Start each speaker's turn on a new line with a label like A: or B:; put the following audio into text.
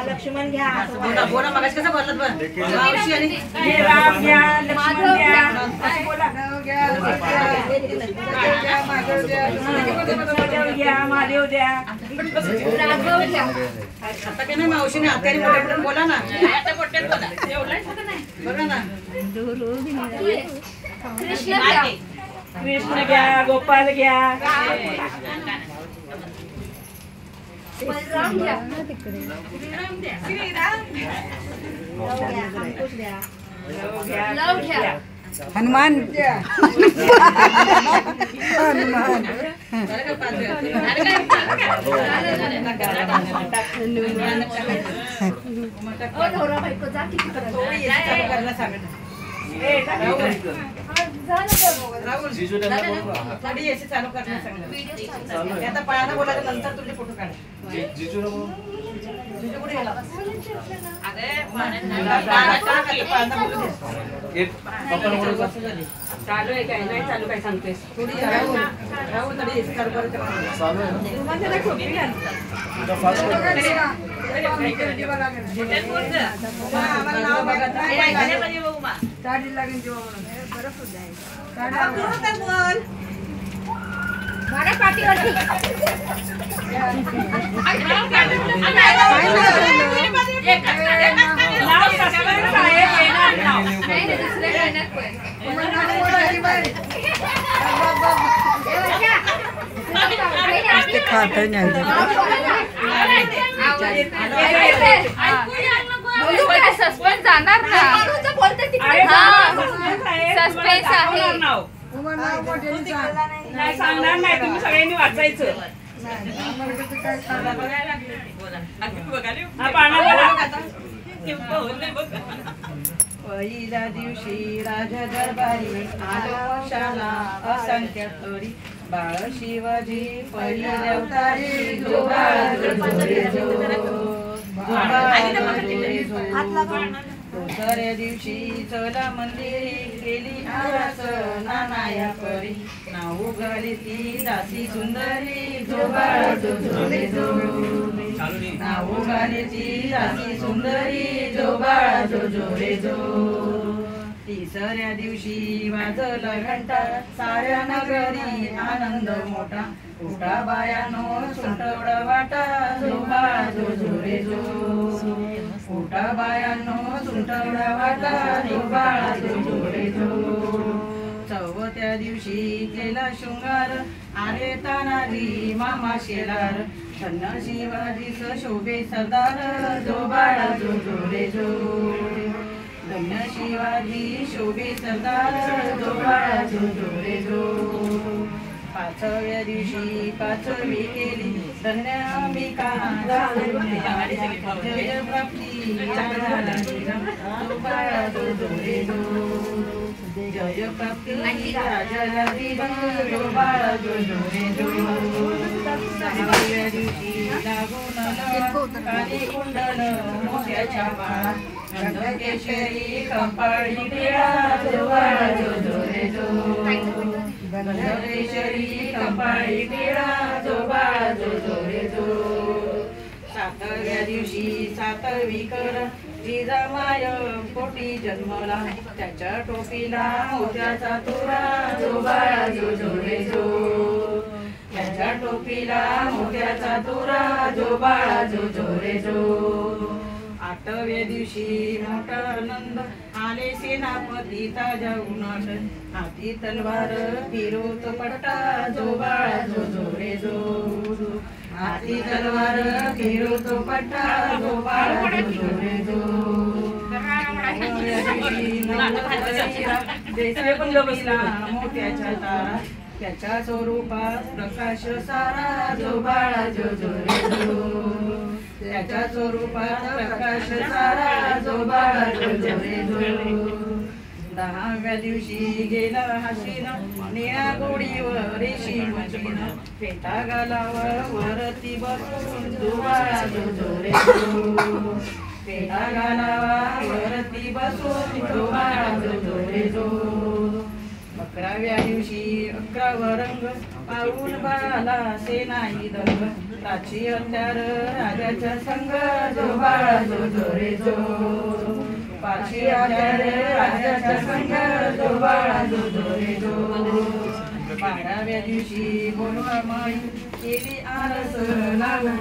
A: लक्ष्मण घ्या
B: बोला मगाशी कसं बोलत बरं
A: महादेव द्या
B: आता काय नाही मावशीने हाताने मोठ्या बोला ना बघा ना
A: कृष्ण घ्या गोपाल घ्या
C: बलराम घ्या लव घ्या
D: हनुमान हनुमान
B: चालू करणार आता पायाला बोलायचं नंतर तुझे फोटो काढ
A: चालू आहे काय नाही चालू काय सांगतेस
C: माझ्या पाठीवरती
D: खात नाही
C: सस्पेन्स जाणार ना सस्पेन्स आहे
A: नाही सांगणार नाही तुम्ही सगळ्यांनी वाचायचं
B: पहिल्या दिवशी राजा दरबारी आलो शाला असंख्य तरी बाळ शिवाजी पहिल्या अवतारी जो बाळ दुसऱ्या दिवशी चला मंदिरी केली आरास नानाया परी नाव घाली ती दासी सुंदरी जो बाळ जो नाव घाली ती दासी सुंदरी जो बाळ जो रे जो तिसऱ्या दिवशी वाजला घंटा साऱ्या नगरी आनंद मोठा उठा बायानो सुंटवडा वाटा जो बाळ जो रे जो उठा बायानो सुंटवडा वाटा जो बाळ जो रे जो चौथ्या दिवशी केला शृंगार आले तानाजी मामा शेलार धन्य शिवाजीच शोभे सरदार जो बाळ जो रे जो धन्य शिवाजी शोभे सरदार जो बाळ जो रे जो पाचव्या दिवशी पाचवी केली धन्य अंबिका जय प्राप्ती जो बाळ जो रे जो जय प्राप्ती राजाला जो बाळ जो रे जो सहाव्या दिवशी लागून काली कुंडल मोत्याच्या बाळा केशरी कंपाळी टिळा जो बाळ जो रे जो केशरी कंपाळी टिळा जो बाळ जो रे जो सातव्या दिवशी सातवी कर जिजामाय पोटी जन्मला त्याच्या टोपीला मोत्याचा तुरा जो बाळ जो रे जो त्याच्या टोपीला मोत्याचा तुरा जो बाळ जो रे जो आठव्या दिवशी मोठा आनंद आले सेनापती ताजा उन्हाट हाती तलवार फिरवत पट्टा जो बाळ जो रे जो हाती तलवार फिरवत पट्टा जो बाळ जो रे जो मोत्याच्या तारा त्याच्या स्वरूपात प्रकाश सारा जो बाळ जो रे जो त्याच्या स्वरूपात प्रकाश सारा जो बाळ जो रे जो दहाव्या दिवशी गेला हसीन निळ्या गोडीवर रेशीम चिन फेटा गालावर वरती बसून जो बाळ जो रे जो फेटा गालावर वरती बसून 11व्या दिवशी 11व रंग पाऊल बाळाला से नाही दंग राची हत्यार राजाच्या संग जो बाळा जो जो रे जो पाची हत्यार राजाच्या संग जो बाळा जो जो रे जो 12व्या दिवशी बोलवा माई केली आरस लावून